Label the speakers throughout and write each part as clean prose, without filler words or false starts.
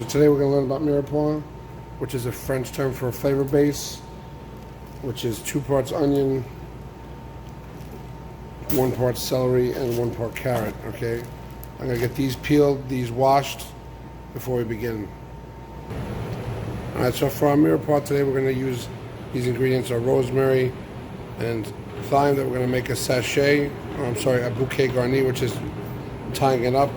Speaker 1: So today we're going to learn about mirepoix, which is a French term for a flavor base, which is 2 parts onion, 1 part celery, and 1 part carrot, okay? I'm going to get these peeled, these washed, before we begin. Alright, so for our mirepoix today we're going to use, these ingredients are rosemary and thyme that we're going to make a sachet, a bouquet garni, which is tying it up,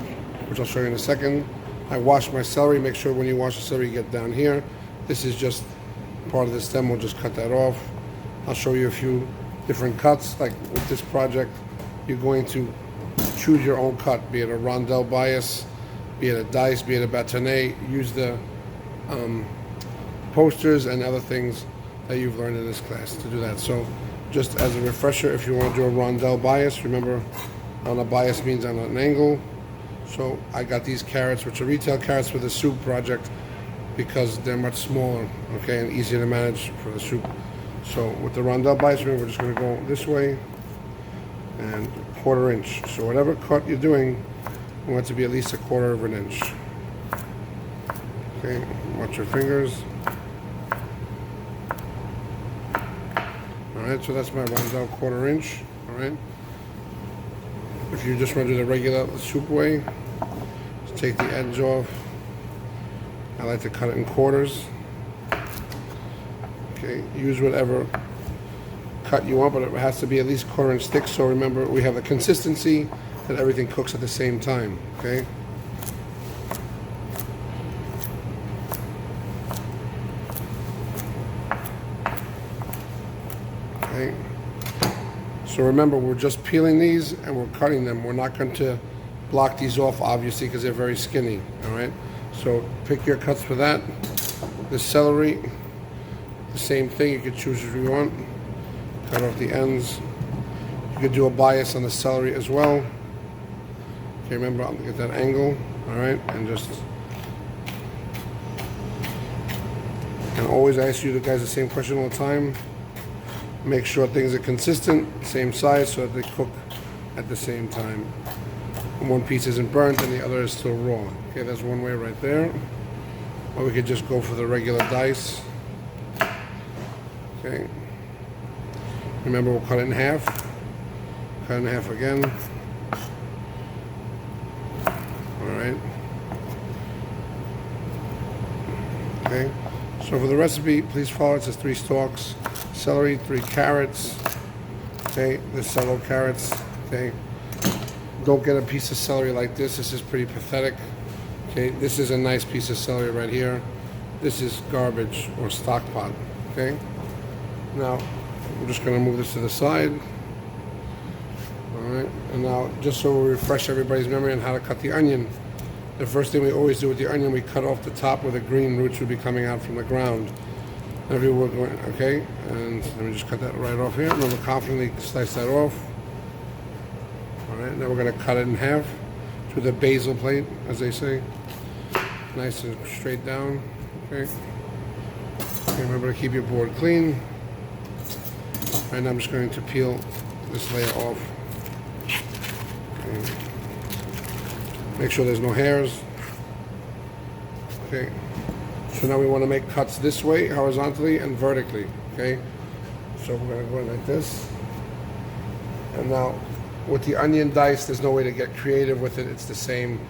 Speaker 1: which I'll show you in a second. I wash my celery. Make sure when you wash the celery you get down here. This is just part of the stem. We'll just cut that off. I'll show you a few different cuts. Like with this project, you're going to choose your own cut, be it a rondelle bias, be it a dice, be it a bâtonnet. Use the posters and other things that you've learned in this class to do that. So just as a refresher, if you want to do a rondelle bias, remember on a bias means on an angle. So I got these carrots, which are retail carrots for the soup project, because they're much smaller, okay, and easier to manage for the soup. So with the rondelle bites, we're just going to go this way and 1/4 inch. So whatever cut you're doing, you want it to be at least 1/4 inch. Okay, watch your fingers. All right, so that's my rondelle 1/4 inch. All right. If you just want to do the regular soup way, just take the edge off. I like to cut it in quarters. Okay, use whatever cut you want, but it has to be at least 1/4 inch thick. So remember, we have the consistency that everything cooks at the same time. Okay. Okay. So remember, we're just peeling these and we're cutting them. We're not going to block these off, obviously, because they're very skinny, all right? So pick your cuts for that. The celery, the same thing. You could choose if you want. Cut off the ends. You could do a bias on the celery as well. Okay, remember, I'll get that angle, all right? And always ask you guys the same question all the time. Make sure things are consistent, same size, so that they cook at the same time. And one piece isn't burnt and the other is still raw. Okay, that's one way right there. Or we could just go for the regular dice. Okay. Remember, we'll cut it in half. Cut it in half again. All right. Okay. So for the recipe, please follow. It says 3 stalks. Celery, 3 carrots, okay, the cello carrots, okay. Don't get a piece of celery like this. This is pretty pathetic, okay. This is a nice piece of celery right here. This is garbage or stock pot, okay. Now, I'm just gonna move this to the side. All right, and now, just so we refresh everybody's memory on how to cut the onion, the first thing we always do with the onion, we cut off the top where the green roots would be coming out from the ground. Everywhere going, okay, and let me just cut that right off here. Remember, confidently slice that off. All right, now we're going to cut it in half to the basil plate, as they say. Nice and straight down, okay. Okay, remember to keep your board clean. Right now I'm just going to peel this layer off. Okay. Make sure there's no hairs. Okay. So now we want to make cuts this way, horizontally and vertically, okay? So we're going to go in like this. And now, with the onion dice, there's no way to get creative with it. It's the same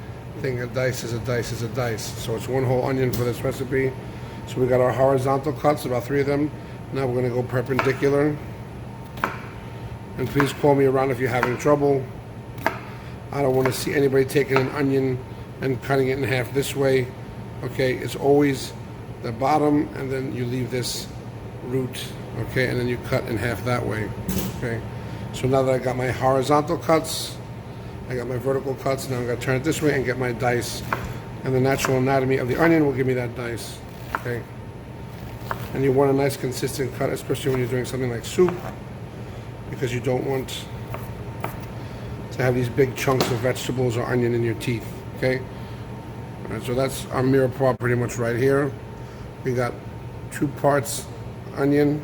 Speaker 1: thing. A dice is a dice is a dice. So it's 1 whole onion for this recipe. So we got our horizontal cuts, about 3 of them. Now we're going to go perpendicular. And please call me around if you're having trouble. I don't want to see anybody taking an onion and cutting it in half this way. Okay, it's always the bottom, and then you leave this root, okay, and then you cut in half that way, okay. So now that I got my horizontal cuts, I got my vertical cuts, now I'm going to turn it this way and get my dice. And the natural anatomy of the onion will give me that dice, okay. And you want a nice consistent cut, especially when you're doing something like soup, because you don't want to have these big chunks of vegetables or onion in your teeth, okay. All right, so that's our mirepoix pretty much right here. We got 2 parts onion.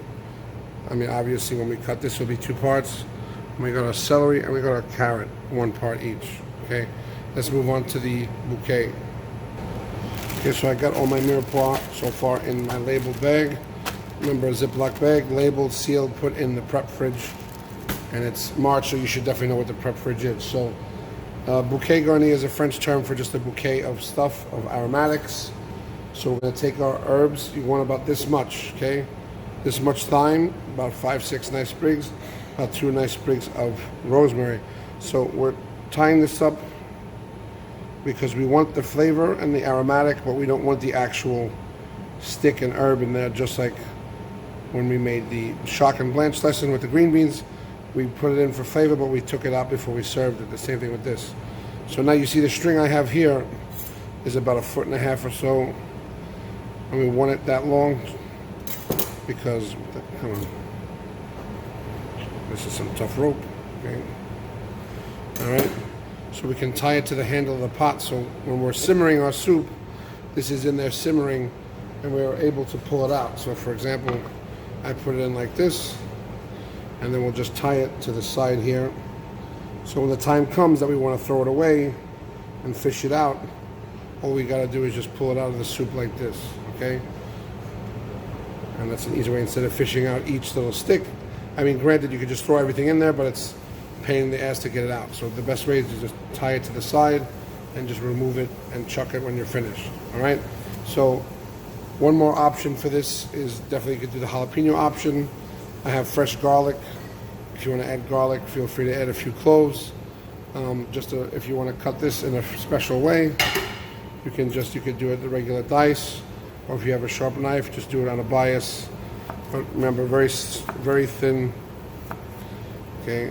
Speaker 1: I mean, obviously when we cut this, it'll be 2 parts. And we got our celery and we got our carrot, 1 part each, okay? Let's move on to the bouquet. Okay, so I got all my Mirepoix so far in my labeled bag. Remember, a Ziploc bag, labeled, sealed, put in the prep fridge. And it's March, so you should definitely know what the prep fridge is. So, bouquet garni is a French term for just a bouquet of stuff, of aromatics. So we're going to take our herbs. You want about this much, okay? This much thyme, about 5-6 nice sprigs, about 2 nice sprigs of rosemary. So we're tying this up because we want the flavor and the aromatic, but we don't want the actual stick and herb in there, just like when we made the shock and blanch lesson with the green beans. We put it in for flavor, but we took it out before we served it. The same thing with this. So now you see the string I have here is about 1.5 feet or so. And we want it that long because, come on, this is some tough rope. Okay. All right. So we can tie it to the handle of the pot. So when we're simmering our soup, this is in there simmering, and we're able to pull it out. So for example, I put it in like this, and then we'll just tie it to the side here. So when the time comes that we want to throw it away and fish it out, all we got to do is just pull it out of the soup like this, okay? And that's an easy way instead of fishing out each little stick. I mean, granted, you could just throw everything in there, but it's a pain in the ass to get it out. So the best way is to just tie it to the side and just remove it and chuck it when you're finished, all right? So one more option for this is definitely you could do the jalapeno option. I have fresh garlic. If you want to add garlic, feel free to add a few cloves. If you want to cut this in a special way, you could do it the regular dice, or if you have a sharp knife, just do it on a bias. But remember, very thin. Okay.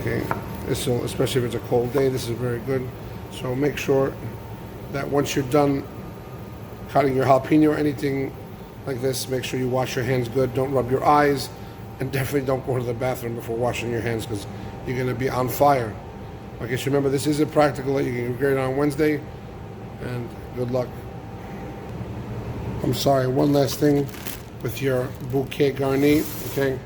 Speaker 1: Okay. This will, especially if it's a cold day, this is very good. So make sure that once you're done cutting your jalapeno or anything like this, make sure you wash your hands good. Don't rub your eyes, and definitely don't go to the bathroom before washing your hands because you're going to be on fire. Okay, so remember, this is a practical that you can grade on Wednesday, and good luck. I'm sorry, one last thing with your bouquet garni, okay?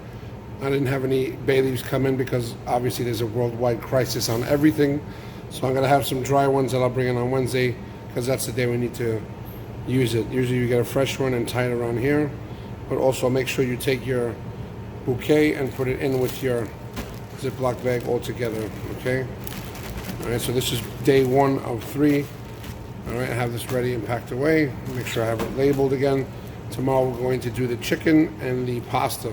Speaker 1: I didn't have any bay leaves come in because obviously there's a worldwide crisis on everything. So I'm going to have some dry ones that I'll bring in on Wednesday because that's the day we need to use it. Usually you get a fresh one and tie it around here, but also make sure you take your bouquet and put it in with your Ziploc bag all together, okay? All right, so this is day 1 of 3. All right, I have this ready and packed away. Make sure I have it labeled again. Tomorrow we're going to do the chicken and the pasta.